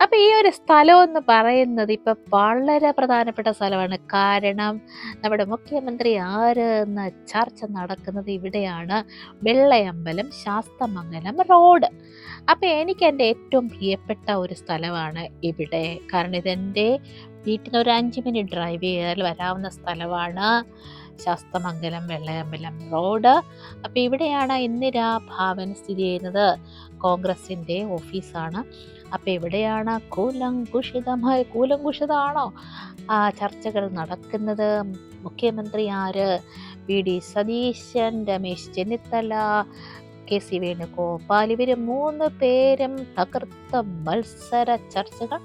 അപ്പൊ ഈ ഒരു സ്ഥലം എന്ന് പറയുന്നത് ഇപ്പൊ വളരെ പ്രധാനപ്പെട്ട സ്ഥലമാണ്. കാരണം നമ്മുടെ മുഖ്യമന്ത്രി ആര് എന്ന ചർച്ച നടക്കുന്നത് ഇവിടെയാണ്. വെള്ളയമ്പലം ശാസ്തമംഗലം റോഡ്. അപ്പൊ എനിക്ക് എൻ്റെ ഏറ്റവും പ്രിയപ്പെട്ട ഒരു സ്ഥലമാണ് ഇവിടെ. കാരണം ഇതെൻ്റെ വീട്ടിൽ നിന്ന് ഒരു 5 മിനിറ്റ് ഡ്രൈവ് ചെയ്താൽ വരാവുന്ന സ്ഥലമാണ്. ശാസ്തമംഗലം വെള്ളയമ്പലം റോഡ്. അപ്പൊ ഇവിടെയാണ് ഇന്ദിരാ ഭവൻ സ്ഥിതി ചെയ്യുന്നത്. കോൺഗ്രസിൻ്റെ ഓഫീസാണ്. അപ്പം എവിടെയാണ് കൂലങ്കുഷിതമാണോ ചർച്ചകൾ നടക്കുന്നത്? മുഖ്യമന്ത്രി ആര്? വി.ഡി. സതീശൻ, രമേശ് ചെന്നിത്തല, കെ.സി. വേണുഗോപാൽ, ഇവർ 3 പേരും തകർത്ത മത്സര ചർച്ചകൾ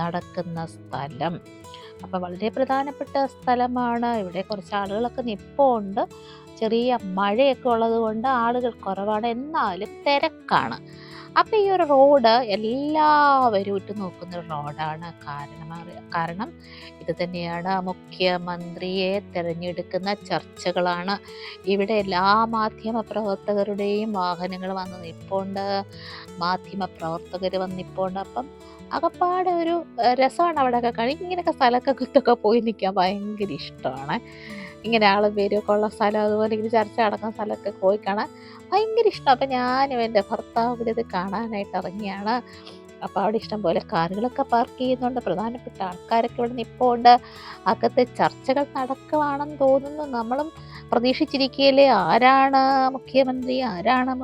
നടക്കുന്ന സ്ഥലം. അപ്പം വളരെ പ്രധാനപ്പെട്ട സ്ഥലമാണ്. ഇവിടെ കുറച്ച് ആളുകളൊക്കെ നിൽപ്പുണ്ട്. ചെറിയ മഴയൊക്കെ ഉള്ളത് കൊണ്ട് ആളുകൾ കുറവാണ്, എന്നാലും തിരക്കാണ്. അപ്പം ഈ ഒരു റോഡ് എല്ലാവരും ഉറ്റുനോക്കുന്ന ഒരു റോഡാണ്. കാരണം ഇത് തന്നെയാണ് മുഖ്യമന്ത്രിയെ തിരഞ്ഞെടുക്കുന്ന ചർച്ചകളാണ്. ഇവിടെ എല്ലാ മാധ്യമപ്രവർത്തകരുടെയും വാഹനങ്ങൾ വന്ന് നിൽപ്പുണ്ട്, മാധ്യമപ്രവർത്തകർ വന്നിപ്പുണ്ട്. അപ്പം അകപ്പാടെ ഒരു രസമാണ് അവിടെയൊക്കെ ഇങ്ങനെയൊക്കെ സ്ഥലത്തൊക്കെ പോയി നിൽക്കാൻ ഭയങ്കര ഇഷ്ടമാണ്. ഇങ്ങനെ ആളും പേരൊക്കെ ഉള്ള സ്ഥലം, അതുപോലെ ഇങ്ങനെ ചർച്ച നടക്കുന്ന സ്ഥലമൊക്കെ പോയി കാണാൻ ഭയങ്കര ഇഷ്ടം. അപ്പം ഞാനും എൻ്റെ ഭർത്താവും കൂടി ഇത് കാണാനായിട്ട് ഇറങ്ങിയാണ്. അപ്പോൾ അവിടെ ഇഷ്ടം പോലെ കാറുകളൊക്കെ പാർക്ക് ചെയ്യുന്നുണ്ട്, പ്രധാനപ്പെട്ട ആൾക്കാരൊക്കെ ഇവിടെ നിൽപ്പുണ്ട്. അകത്ത് ചർച്ചകൾ നടക്കുവാണെന്ന് തോന്നുന്നു. നമ്മളും പ്രതീക്ഷിച്ചിരിക്കുകയല്ലേ, ആരാണ്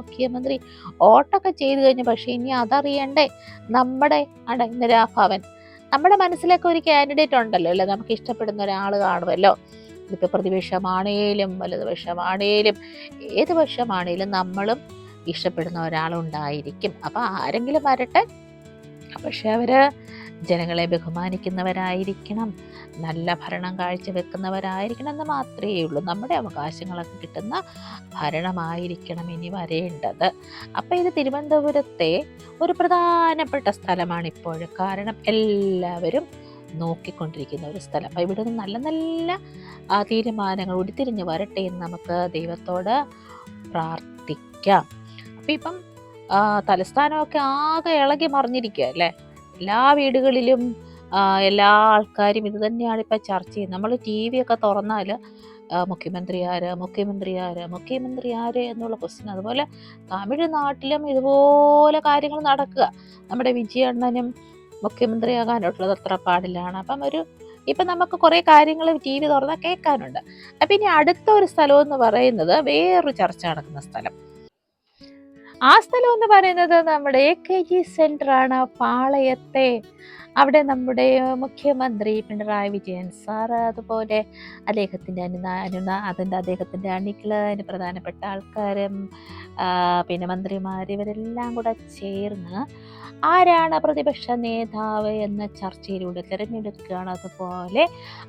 മുഖ്യമന്ത്രി. വോട്ടൊക്കെ ചെയ്ത് കഴിഞ്ഞു, പക്ഷേ ഇനി അതറിയണ്ടേ. നമ്മുടെ ഇന്ദിരാ ഭവൻ, നമ്മുടെ മനസ്സിലൊക്കെ ഒരു കാൻഡിഡേറ്റ് ഉണ്ടല്ലോ അല്ലേ, നമുക്ക് ഇഷ്ടപ്പെടുന്ന ഒരാൾ കാണുമല്ലോ. ഇതിപ്പോൾ പ്രതിപക്ഷമാണേലും വലതുപക്ഷമാണേലും ഏത് പക്ഷമാണേലും നമ്മളും ഇഷ്ടപ്പെടുന്ന ഒരാളുണ്ടായിരിക്കും. അപ്പം ആരെങ്കിലും വരട്ടെ, പക്ഷെ അവർ ജനങ്ങളെ ബഹുമാനിക്കുന്നവരായിരിക്കണം, നല്ല ഭരണം കാഴ്ചവെക്കുന്നവരായിരിക്കണം എന്ന് മാത്രമേ ഉള്ളൂ. നമ്മുടെ അവകാശങ്ങളൊക്കെ കിട്ടുന്ന ഭരണമായിരിക്കണം ഇനി വരേണ്ടത്. അപ്പം ഇത് തിരുവനന്തപുരത്തെ ഒരു പ്രധാനപ്പെട്ട സ്ഥലമാണ് ഇപ്പോൾ. കാരണം എല്ലാവരും നോക്കിക്കൊണ്ടിരിക്കുന്ന ഒരു സ്ഥലം. അപ്പം ഇവിടെ നിന്ന് നല്ല നല്ല തീരുമാനങ്ങൾ ഉരുത്തിരിഞ്ഞ് വരട്ടെ എന്ന് നമുക്ക് ദൈവത്തോട് പ്രാർത്ഥിക്കാം. അപ്പം ഇപ്പം തലസ്ഥാനമൊക്കെ ആകെ ഇളകി മറിഞ്ഞിരിക്കുക അല്ലേ. എല്ലാ വീടുകളിലും എല്ലാ ആൾക്കാരും ഇത് തന്നെയാണ് ഇപ്പം ചർച്ച ചെയ്യുന്നത്. നമ്മൾ TV ഒക്കെ തുറന്നാൽ മുഖ്യമന്ത്രി ആര് എന്നുള്ള ക്വസ്റ്റ്യൻ. അതുപോലെ തമിഴ്നാട്ടിലും ഇതുപോലെ കാര്യങ്ങൾ നടക്കുക. നമ്മുടെ വിജയണ്ണനും മുഖ്യമന്ത്രിയാകാനുള്ളത് അത്ര പാടില്ലാണ്. അപ്പം ഇപ്പം നമുക്ക് കുറേ കാര്യങ്ങൾ TV തുറന്നാൽ കേൾക്കാനുണ്ട്. അപ്പം ഇനി അടുത്ത ഒരു സ്ഥലം എന്ന് പറയുന്നത് വേറൊരു ചർച്ച നടക്കുന്ന സ്ഥലം. ആ സ്ഥലം എന്ന് പറയുന്നത് നമ്മുടെ AKG സെൻ്ററാണ്, പാളയത്തെ. അവിടെ നമ്മുടെ മുഖ്യമന്ത്രി പിണറായി വിജയൻ സാറ്, അതുപോലെ അദ്ദേഹത്തിൻ്റെ അദ്ദേഹത്തിൻ്റെ അണികൾ, അതിന് പ്രധാനപ്പെട്ട ആൾക്കാരും പിന്നെ മന്ത്രിമാർ, ഇവരെല്ലാം കൂടെ ചേർന്ന് ആരാണ് പ്രതിപക്ഷ നേതാവ് എന്ന ചർച്ചയിലൂടെ തിരഞ്ഞെടുക്കുകയാണ്. അതുപോലെ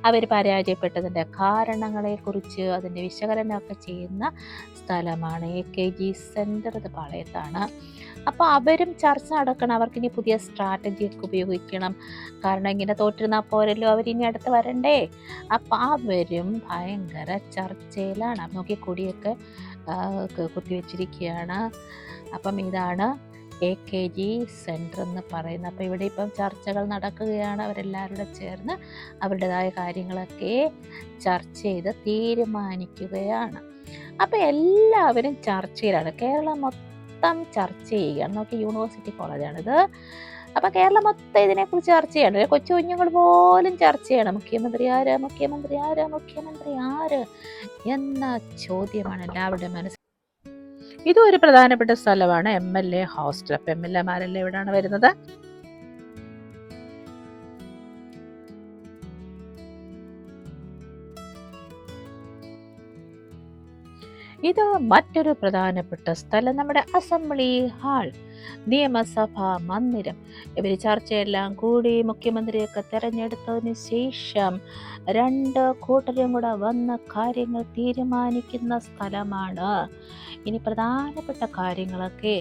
അവർ പരാജയപ്പെട്ടതിൻ്റെ കാരണങ്ങളെക്കുറിച്ച് അതിൻ്റെ വിശകലനമൊക്കെ ചെയ്യുന്ന സ്ഥലമാണ് AKG സെൻ്റർ. ഇത് പാളയത്താണ്. അപ്പോൾ അവരും ചർച്ച നടക്കണം. അവർക്കിനി പുതിയ സ്ട്രാറ്റജിയൊക്കെ ഉപയോഗിക്കണം. കാരണം ഇങ്ങനെ തോറ്റിരുന്നാൽ പോരല്ലോ, അവരിനി അടുത്ത് വരണ്ടേ. അപ്പം അവരും ഭയങ്കര ചർച്ചയിലാണ്. നോക്കി കൊടിയൊക്കെ കുത്തിവെച്ചിരിക്കുകയാണ്. അപ്പം ഇതാണ് AKG സെൻ്റർ എന്ന് പറയുന്നത്. അപ്പോൾ ഇവിടെ ഇപ്പം ചർച്ചകൾ നടക്കുകയാണ്. അവരെല്ലാവരും ചേർന്ന് അവരുടേതായ കാര്യങ്ങളൊക്കെ ചർച്ച ചെയ്ത് തീരുമാനിക്കുകയാണ്. അപ്പോൾ എല്ലാവരും ചർച്ചയിലാണ്. കേരളം മൊത്തം ചർച്ച ചെയ്യുകയാണ്. നോക്കി, യൂണിവേഴ്സിറ്റി കോളേജാണിത്. അപ്പോൾ കേരളം മൊത്തം ഇതിനെക്കുറിച്ച് ചർച്ച ചെയ്യണം. കൊച്ചു കുഞ്ഞുങ്ങൾ പോലും ചർച്ച ചെയ്യണം. മുഖ്യമന്ത്രി ആര് എന്ന ചോദ്യമാണ് എല്ലാവരുടെയും മനസ്സിൽ. ഇതും ഒരു പ്രധാനപ്പെട്ട സ്ഥലമാണ്, MLA ഹോസ്റ്റൽ. അപ്പം MLAമാരെല്ലാം ഇവിടെയാണ് വരുന്നത്. ഇത് മറ്റൊരു പ്രധാനപ്പെട്ട സ്ഥലം, നമ്മുടെ അസംബ്ലി ഹാൾ, നിയമസഭാ മന്ദിരം. ഇവർ ചർച്ചയെല്ലാം കൂടി മുഖ്യമന്ത്രിയൊക്കെ തിരഞ്ഞെടുത്തതിന് ശേഷം 2 കൂട്ടരും കൂടെ വന്ന കാര്യങ്ങൾ തീരുമാനിക്കുന്ന സ്ഥലമാണ്. ഇനി പ്രധാനപ്പെട്ട കാര്യങ്ങളൊക്കെ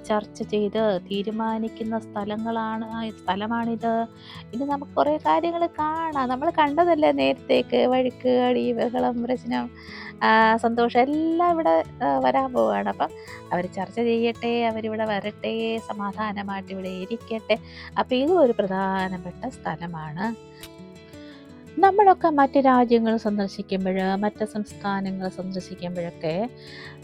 ചർച്ച ചെയ്ത് തീരുമാനിക്കുന്ന സ്ഥലമാണിത്. ഇനി നമുക്ക് കുറേ കാര്യങ്ങൾ കാണാം. നമ്മൾ കണ്ടതല്ലേ നേരത്തേക്ക്, വഴുക്ക്, അടി, ബഹളം, പ്രശ്നം, സന്തോഷം എല്ലാം ഇവിടെ വരാൻ പോവുകയാണ്. അപ്പം അവർ ചർച്ച ചെയ്യട്ടെ, അവരിവിടെ വരട്ടെ, സമാധാനമായിട്ട് ഇവിടെ ഇരിക്കട്ടെ. അപ്പം ഇതും ഒരു പ്രധാനപ്പെട്ട സ്ഥലമാണ്. നമ്മളൊക്കെ മറ്റ് രാജ്യങ്ങൾ സന്ദർശിക്കുമ്പോൾ, മറ്റ് സംസ്ഥാനങ്ങൾ സന്ദർശിക്കുമ്പോഴൊക്കെ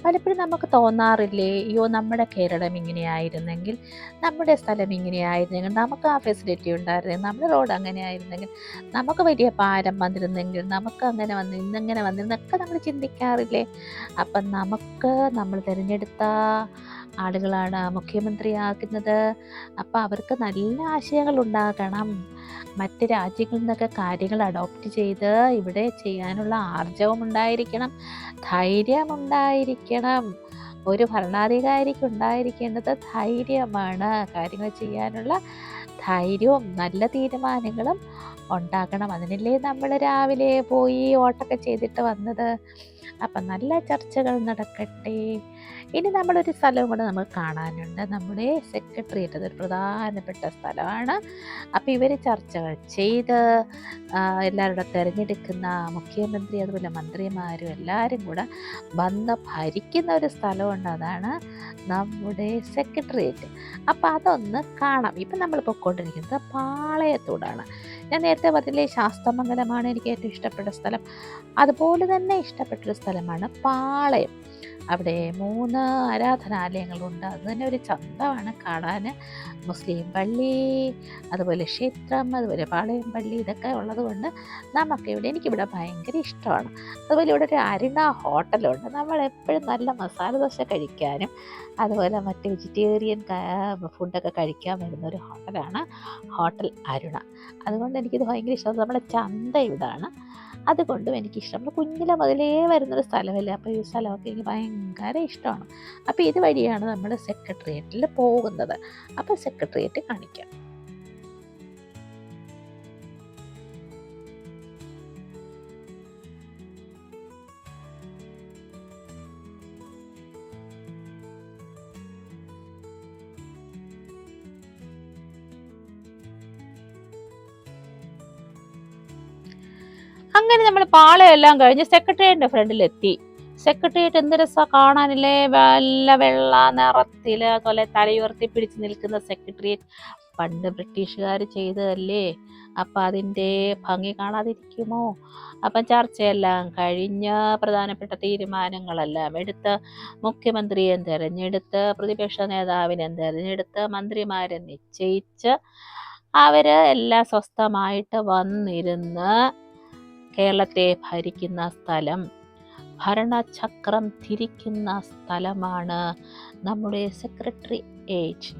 പലപ്പോഴും നമുക്ക് തോന്നാറില്ലേ, അയ്യോ നമ്മുടെ കേരളം ഇങ്ങനെയായിരുന്നെങ്കിൽ, നമ്മുടെ സ്ഥലം ഇങ്ങനെയായിരുന്നെങ്കിൽ, നമുക്ക് ആ ഫെസിലിറ്റി ഉണ്ടായിരുന്നെങ്കിൽ, നമ്മുടെ റോഡ് അങ്ങനെ ആയിരുന്നെങ്കിൽ, നമുക്ക് വലിയ പാലം വന്നിരുന്നെങ്കിൽ, നമുക്ക് അങ്ങനെ വന്ന് ഇന്നിങ്ങനെ വന്നിരുന്നൊക്കെ നമ്മൾ ചിന്തിക്കാറില്ലേ? അപ്പം നമ്മൾ തിരഞ്ഞെടുത്ത ആളുകളാണ് മുഖ്യമന്ത്രിയാകുന്നത്. അപ്പം അവർക്ക് നല്ല ആശയങ്ങൾ ഉണ്ടാകണം. മറ്റ് രാജ്യങ്ങളിൽ നിന്നൊക്കെ കാര്യങ്ങൾ അഡോപ്റ്റ് ചെയ്ത് ഇവിടെ ചെയ്യാനുള്ള ആർജവം ഉണ്ടായിരിക്കണം, ധൈര്യമുണ്ടായിരിക്കണം. ഒരു ഭരണാധികാരിക്ക് ഉണ്ടായിരിക്കേണ്ടത് ധൈര്യമാണ്. കാര്യങ്ങൾ ചെയ്യാനുള്ള ധൈര്യവും നല്ല തീരുമാനങ്ങളും ഉണ്ടാകണം. അതിനല്ലേ നമ്മൾ രാവിലെ പോയി വോട്ടൊക്കെ ചെയ്തിട്ട് വന്നത്. അപ്പം നല്ല ചർച്ചകൾ നടക്കട്ടെ. ഇനി നമ്മളൊരു സ്ഥലവും കൂടെ നമുക്ക് കാണാനുണ്ട്. നമ്മുടെ സെക്രട്ടേറിയറ്റ്, അതൊരു പ്രധാനപ്പെട്ട സ്ഥലമാണ്. അപ്പം ഇവർ ചർച്ചകൾ ചെയ്ത് എല്ലാവരുടെ തിരഞ്ഞെടുക്കുന്ന മുഖ്യമന്ത്രി, അതുപോലെ മന്ത്രിമാരും എല്ലാവരും കൂടെ വന്ന് ഭരിക്കുന്ന ഒരു സ്ഥലമുണ്ട്. അതാണ് നമ്മുടെ സെക്രട്ടേറിയറ്റ്. അപ്പം അതൊന്ന് കാണാം. ഇപ്പം നമ്മൾ പൊയ്ക്കൊണ്ടിരിക്കുന്നത് പാളയത്തോടാണ്. ഞാൻ നേരത്തെ പറഞ്ഞില്ലേ, ശാസ്തമംഗലമാണ് എനിക്ക് ഏറ്റവും ഇഷ്ടപ്പെട്ട സ്ഥലം. അതുപോലെ തന്നെ ഇഷ്ടപ്പെട്ടൊരു സ്ഥലമാണ് പാളയം. അവിടെ 3 ആരാധനാലയങ്ങളുണ്ട്. അത് തന്നെ ഒരു ചന്തമാണ് കാണാൻ. മുസ്ലിം പള്ളി, അതുപോലെ ക്ഷേത്രം, അതുപോലെ പാളയം പള്ളി, ഇതൊക്കെ ഉള്ളത് കൊണ്ട് എനിക്കിവിടെ ഭയങ്കര ഇഷ്ടമാണ്. അതുപോലെ ഇവിടെ ഒരു അരുണ ഹോട്ടലുണ്ട്. നമ്മളെപ്പോഴും നല്ല മസാല ദോശ കഴിക്കാനും അതുപോലെ മറ്റ് വെജിറ്റേറിയൻ ഫുഡൊക്കെ കഴിക്കാൻ വരുന്ന ഒരു ഹോട്ടലാണ് ഹോട്ടൽ അരുണ. അതുകൊണ്ട് എനിക്കിത് ഭയങ്കര ഇഷ്ടമാണ്. നമ്മുടെ ചന്ത ഇതാണ്, അതുകൊണ്ടും എനിക്കിഷ്ടം. കുഞ്ഞിലെ മുതലേ വരുന്നൊരു സ്ഥലമല്ലേ, അപ്പോൾ ഈ സ്ഥലമൊക്കെ എനിക്ക് ഭയങ്കര ഇഷ്ടമാണ്. അപ്പോൾ ഇതുവഴിയാണ് നമ്മൾ സെക്രട്ടേറിയറ്റിൽ പോകുന്നത്. അപ്പോൾ സെക്രട്ടേറിയറ്റ് കാണിക്കാം. അങ്ങനെ നമ്മൾ പാളയെല്ലാം കഴിഞ്ഞ് സെക്രട്ടേറിയറ്റിൻ്റെ ഫ്രണ്ടിലെത്തി. സെക്രട്ടേറിയറ്റ് എന്ത് രസമാണ് കാണാനില്ലേ, വെള്ള നിറത്തിൽ, അതുപോലെ തലയുയർത്തി പിടിച്ച് നിൽക്കുന്ന സെക്രട്ടേറിയറ്റ് പണ്ട് ബ്രിട്ടീഷുകാർ ചെയ്തതല്ലേ. അപ്പം അതിൻ്റെ ഭംഗി കാണാതിരിക്കുമോ? അപ്പം ചർച്ചയെല്ലാം കഴിഞ്ഞ് പ്രധാനപ്പെട്ട തീരുമാനങ്ങളെല്ലാം എടുത്ത് മുഖ്യമന്ത്രിയെ തിരഞ്ഞെടുത്ത് പ്രതിപക്ഷ നേതാവിനെ തിരഞ്ഞെടുത്ത് മന്ത്രിമാരെ നിശ്ചയിച്ച് അവർ എല്ലാം സ്വസ്ഥമായിട്ട് വന്നിരുന്ന് കേരളത്തെ ഭരിക്കുന്ന സ്ഥലം, ഭരണചക്രം തിരിക്കുന്ന സ്ഥലമാണ് നമ്മുടെ സെക്രട്ടേറിയറ്റ്.